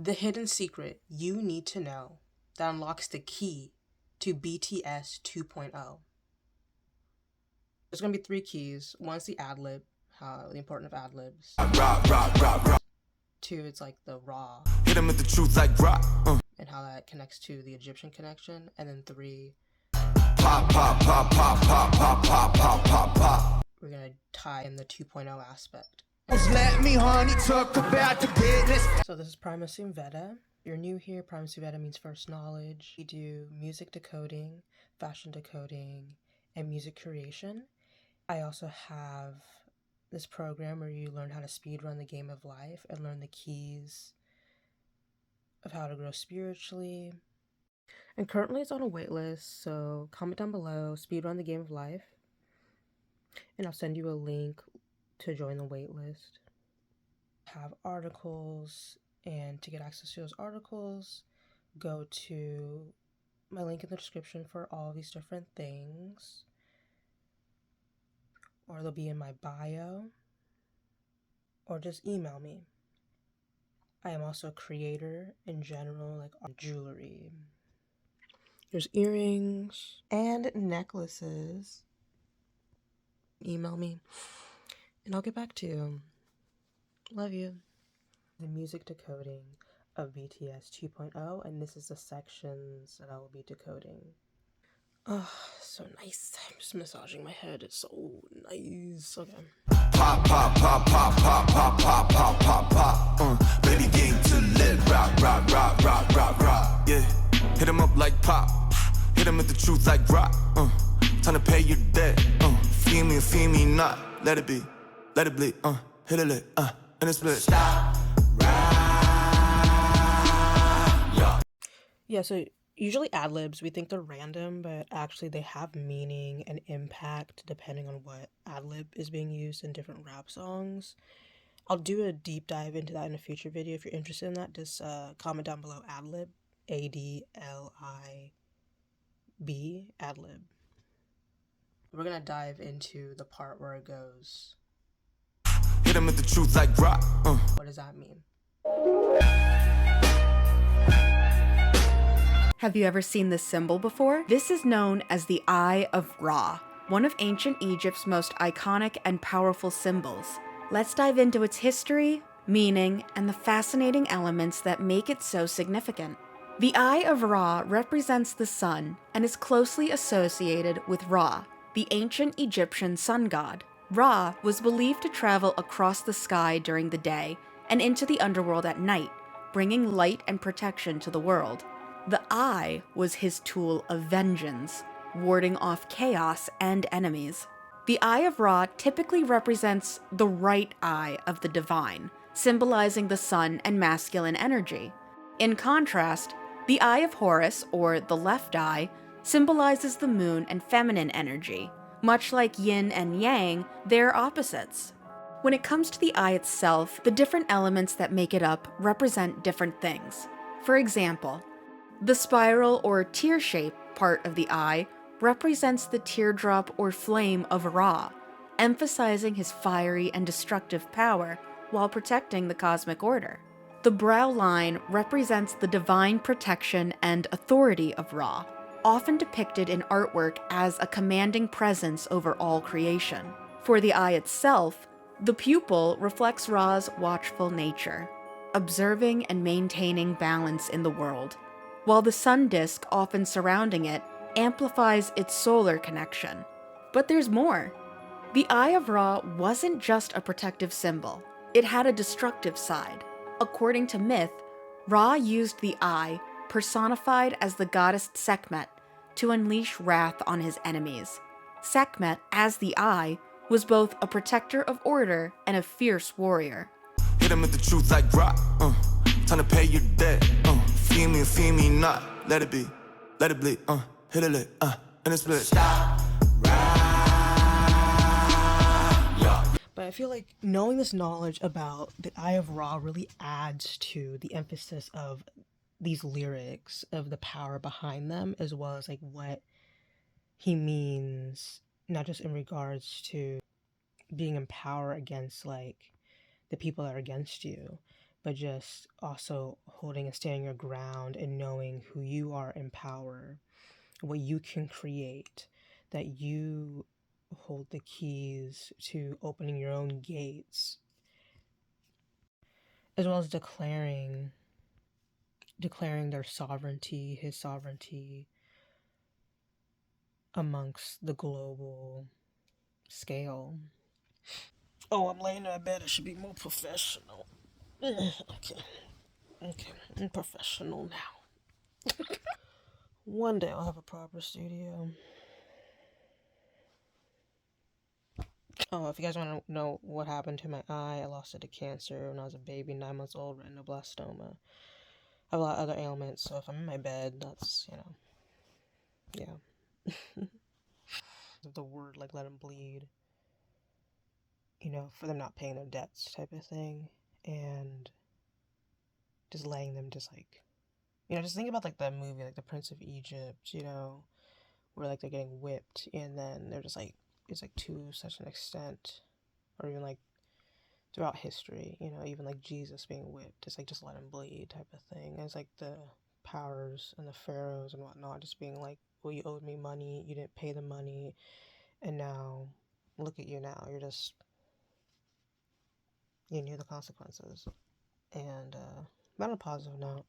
The hidden secret you need to know that unlocks the key to BTS 2.0. There's going to be 3 keys. One's the Adlib, the importance of Adlibs. 2, it's like the raw. Hit them with the truth like rock. And how that connects to the Egyptian connection. And then 3, pop, pop, pop, pop, pop, pop, pop, pop, pop, pop. We're going to tie in the 2.0 aspect. Let me, honey, talk about the business. So this is Primacy Veda. If you're new here, Primacy Veda means first knowledge. We do music decoding, fashion decoding, and music curation. I also have this program where you learn how to speedrun the game of life and learn the keys of how to grow spiritually. And currently it's on a waitlist, so comment down below, speedrun the game of life, and I'll send you a link to join the waitlist. Have articles, and to get access to those articles, go to my link in the description for all these different things, or they'll be in my bio, or just email me. I am also a creator in general, like jewelry. There's earrings and necklaces. Email me and I'll get back to you. Love you. The music decoding of BTS 2.0, and this is the sections that I will be decoding. Oh, so nice. I'm just massaging my head. It's so nice. Okay. Pop, pop, pop, pop, pop, pop, pop, pop, pop, pop. Baby game to live. Rock, rock, rock, rock, rock, rock. Yeah. Hit him up like pop. Hit him with the truth like rock. Time to pay your debt. Feel me not. Let it be. Let it bleed. Hit a lick. And it's split. Stop. Yeah, so usually ad-libs, we think they're random, but actually they have meaning and impact depending on what ad-lib is being used in different rap songs. I'll do a deep dive into that in a future video. If you're interested in that, just comment down below Adlib, ADLIB, Adlib. We're gonna dive into the part where it goes, hit him with the truth like rock. What does that mean? Have you ever seen this symbol before? This is known as the Eye of Ra, one of ancient Egypt's most iconic and powerful symbols. Let's dive into its history, meaning, and the fascinating elements that make it so significant. The Eye of Ra represents the sun and is closely associated with Ra, the ancient Egyptian sun god. Ra was believed to travel across the sky during the day and into the underworld at night, bringing light and protection to the world. The eye was his tool of vengeance, warding off chaos and enemies. The Eye of Ra typically represents the right eye of the divine, symbolizing the sun and masculine energy. In contrast, the Eye of Horus, or the left eye, symbolizes the moon and feminine energy. Much like yin and yang, they're opposites. When it comes to the eye itself, the different elements that make it up represent different things. For example, the spiral or tear-shaped part of the eye represents the teardrop or flame of Ra, emphasizing his fiery and destructive power while protecting the cosmic order. The brow line represents the divine protection and authority of Ra, often depicted in artwork as a commanding presence over all creation. For the eye itself, the pupil reflects Ra's watchful nature, observing and maintaining balance in the world, while the sun disk often surrounding it amplifies its solar connection. But there's more. The Eye of Ra wasn't just a protective symbol, it had a destructive side. According to myth, Ra used the eye, personified as the goddess Sekhmet, to unleash wrath on his enemies. Sekhmet, as the eye, was both a protector of order and a fierce warrior. Hit him with the truth like rock. Time to pay your debt. Feel me not. Let it be. Let it bleed. Hit a lick. And it's split. Stop. But I feel like knowing this knowledge about the Eye of Ra really adds to the emphasis of these lyrics, of the power behind them, as well as like what he means, not just in regards to being in power against like the people that are against you, but just also holding and standing your ground and knowing who you are in power, what you can create, that you hold the keys to opening your own gates, as well as declaring their sovereignty, his sovereignty, amongst the global scale. Oh, I'm laying in bed. I should be more professional. Okay, I'm professional now. One day I'll have a proper studio. Oh, if you guys want to know what happened to my eye, I lost it to cancer when I was a baby, 9 months old, retinoblastoma. I have a lot of other ailments, so if I'm in my bed, that's, yeah. The word, like, let them bleed, for them not paying their debts type of thing, and just letting them just, like, just think about, like, that movie, like, The Prince of Egypt, where, like, they're getting whipped, and then they're just, like, it's, like, to such an extent, or even, like, throughout history, even, like, Jesus being whipped, it's, like, just let him bleed type of thing. And it's, like, the powers and the pharaohs and whatnot just being, like, well, you owed me money, you didn't pay the money, and now, look at you now, you're just, you knew the consequences. And, but on a positive note,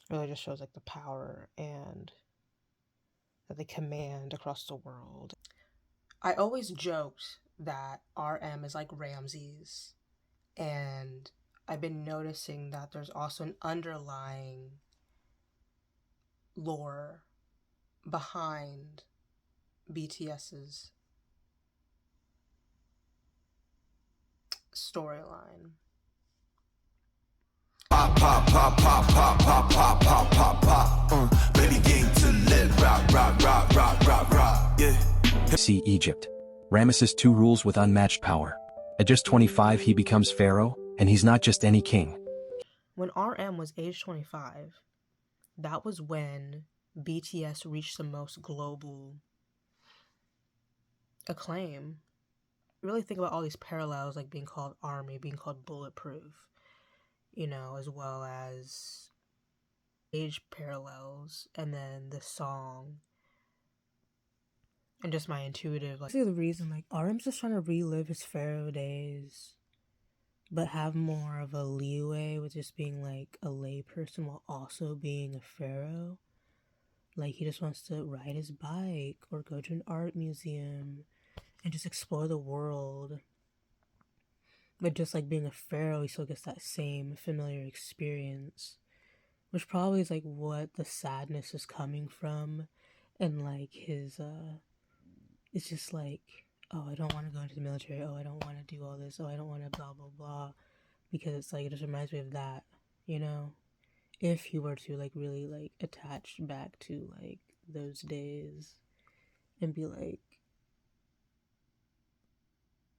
really just shows, like, the power and that they command across the world. I always joked that RM is like Ramses, and I've been noticing that there's also an underlying lore behind BTS's storyline. Pop, pop, pop, pop, pop, pop, pop, pop, pop, pop. Baby game to live, rock, rock, rock, rock, rock, rock, yeah. See Egypt. Ramses II rules with unmatched power. At just 25 he becomes pharaoh, and he's not just any king. When RM was age 25, that was when BTS reached the most global acclaim. Really think about all these parallels, like being called ARMY, being called Bulletproof, as well as age parallels, and then the song, and just my intuitive, like, see the reason, like, RM's just trying to relive his pharaoh days, but have more of a leeway with just being, like, a layperson while also being a pharaoh. Like, he just wants to ride his bike or go to an art museum and just explore the world. But just like being a pharaoh, he still gets that same familiar experience, which probably is, like, what the sadness is coming from. And, like, his, it's just like, oh, I don't want to go into the military, oh, I don't want to do all this, oh, I don't want to blah, blah, blah, because it's, like, it just reminds me of that, if he were to, like, really, like, attach back to, like, those days, and be like,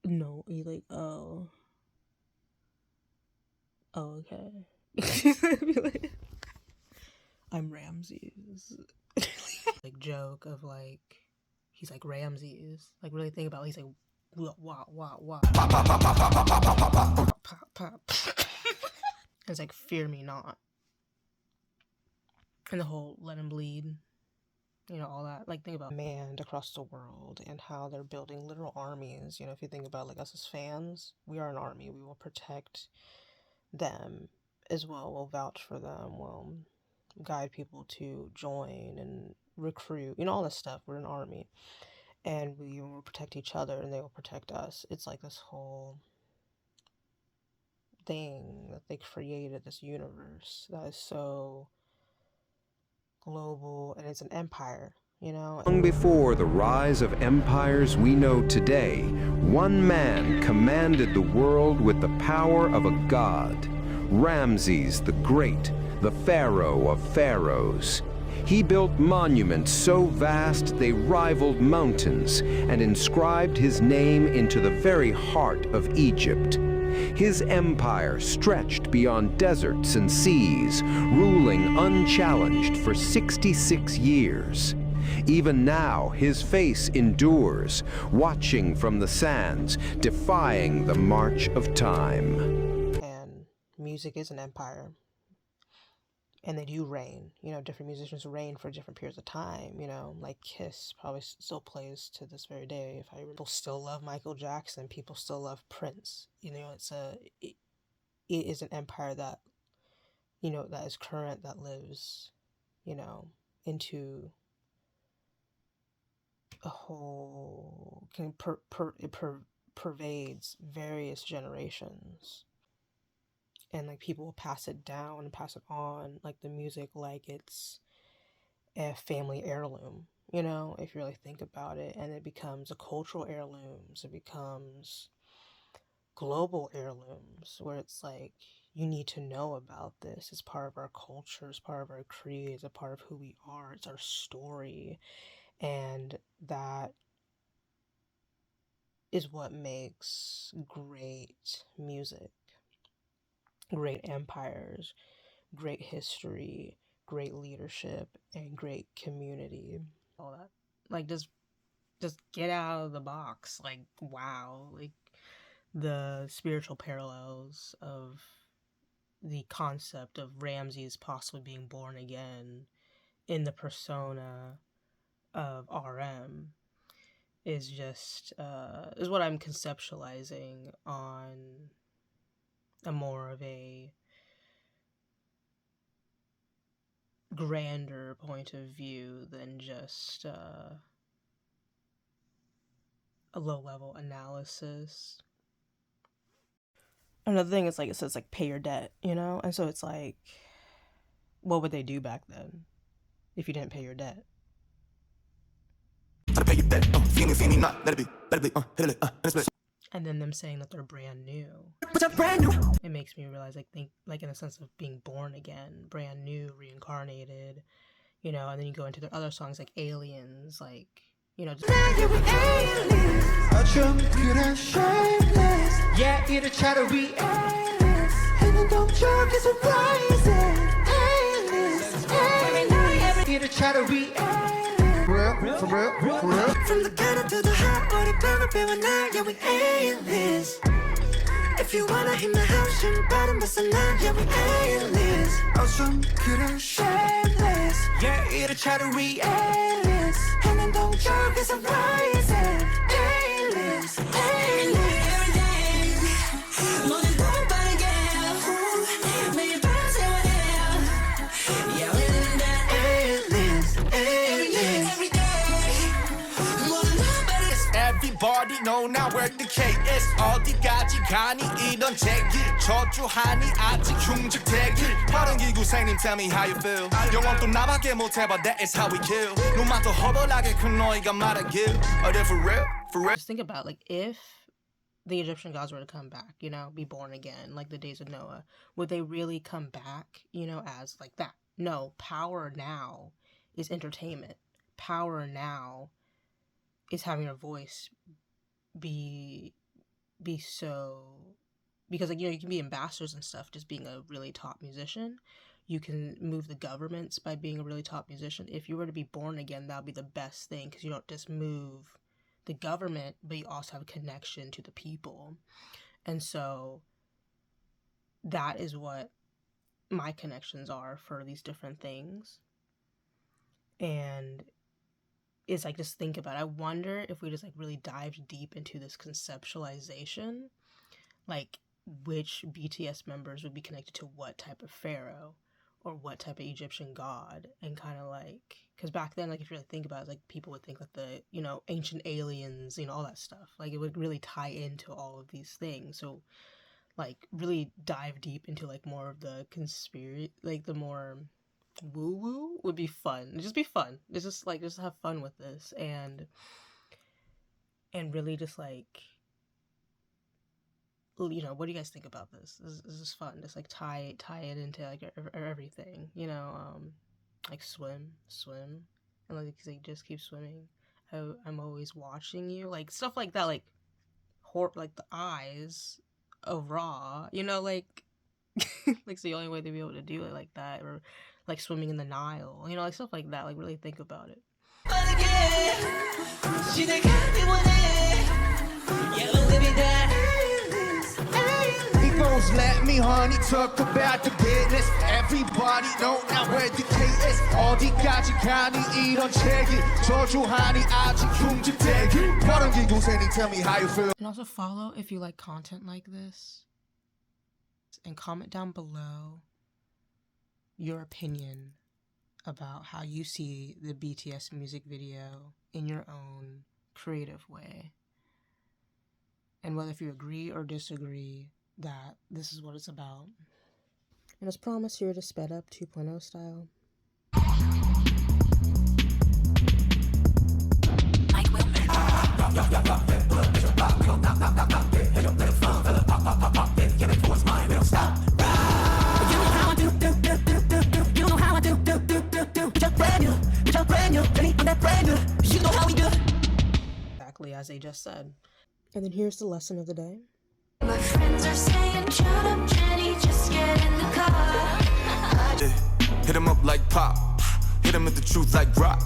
no, he's like, oh, okay. Be like, I'm Ramses. Like, joke of, like, he's like Ramses. Like, really think about it. He's like, wah. Pop, pop, pop, pop, pop, pop, pop, pop, pop, pop, pop. It's like, fear me not. And the whole let him bleed. All that. Like, think about command across the world and how they're building literal armies. If you think about, like, us as fans, we are an army. We will protect them as well. We'll vouch for them. We'll guide people to join and recruit. All this stuff. We're an army. And we will protect each other and they will protect us. It's like this whole thing that they created, this universe that is so global, and it's an empire, Long before the rise of empires we know today, one man commanded the world with the power of a god. Ramses the Great, the pharaoh of pharaohs. He built monuments so vast they rivaled mountains and inscribed his name into the very heart of Egypt. His empire stretched beyond deserts and seas, ruling unchallenged for 66 years. Even now, his face endures, watching from the sands, defying the march of time. And music is an empire. And they do reign. You know, different musicians reign for different periods of time. You know, like Kiss probably still plays to this very day. If people still love Michael Jackson, people still love Prince. You know, it is an empire that, you know, that is current, that lives, you know, into a whole, it pervades various generations. And like people will pass it down and pass it on, like the music, like it's a family heirloom, you know, if you really think about it. And it becomes a cultural heirlooms. It becomes global heirlooms, where it's like, you need to know about this. It's part of our culture. It's part of our creed. It's a part of who we are. It's our story. And that is what makes great music, great empires, great history, great leadership, and great community. All that. Like, just get out of the box. Like, wow. Like, the spiritual parallels of the concept of Ramses possibly being born again in the persona of RM is just, is what I'm conceptualizing on a more of a grander point of view than just a low-level analysis. Another thing is, like, it says, like, pay your debt, you know? And so it's like, what would they do back then if you didn't pay your debt? And then them saying that they're brand new. It makes me realize, like, think, like, in the sense of being born again, brand new, reincarnated, you know. And then you go into their other songs, like Aliens, like, you know, just... Yeah, it'll try to be aliens. And don't joke, it's a rising. Aliens. It'll try to be aliens. From the gutter to the hot water, baby, now, yeah, we aliens. If you wanna hit the house, you better miss a night, yeah, we aliens. I was from Curation. Shameless. Yeah, it'll try to be aliens. And don't joke, it's a rising. Aliens. Aliens. Everybody know now where the KS 어디까지 가니 이런 제길 저주하니 아직 흉측대길 빠른 기구생님 tell me how you feel 영원 또 나밖에 못해봐 that is how we kill 눈만 더 허벌하게 큰 너희가 말하길 Are they for real? For real? Just think about, like, if the Egyptian gods were to come back, you know, be born again, like the days of Noah, would they really come back, you know, as like that? No, power now is entertainment. Power now is having a voice be so, because, like, you know, you can be ambassadors and stuff just being a really top musician. You can move the governments by being a really top musician. If you were to be born again, that would be the best thing, because you don't just move the government, but you also have a connection to the people. And so that is what my connections are for these different things. And is, like, just think about it. I wonder if we just, like, really dived deep into this conceptualization, like, which BTS members would be connected to what type of pharaoh or what type of Egyptian god, and kind of like, because back then, like, if you really think about it, like, people would think like the, you know, ancient aliens, you know, all that stuff. Like, it would really tie into all of these things. So, like, really dive deep into, like, more of the conspiracy, like, the more woo-woo would be fun. It'd just be fun. It's just, like, just have fun with this, and really just, like, you know, what do you guys think about this? This is fun. Just, like, tie it into, like, everything, you know, like, swim, and, like, just keep swimming. I'm always watching you, like, stuff like that, like, like, the eyes of Ra, you know, like, like, it's the only way to be able to do it like that, or like swimming in the Nile, you know, like, stuff like that. Like, really think about it. Let me honey talk about the business. Everybody know now where the K is. 어디까지 가니 이런 책이 저주하니 아직 흉측되기. 버릇긴 고생이 tell me how you feel. And also follow if you like content like this. And comment down below your opinion about how you see the BTS music video in your own creative way. And whether if you agree or disagree that this is what it's about. And as promised, here to sped up 2.0 style. Exactly as they just said. And then here's the lesson of the day. My friends are saying, shut up, Jenny, just get in the car. Hit him up like pop. Hit him with the truth like rock.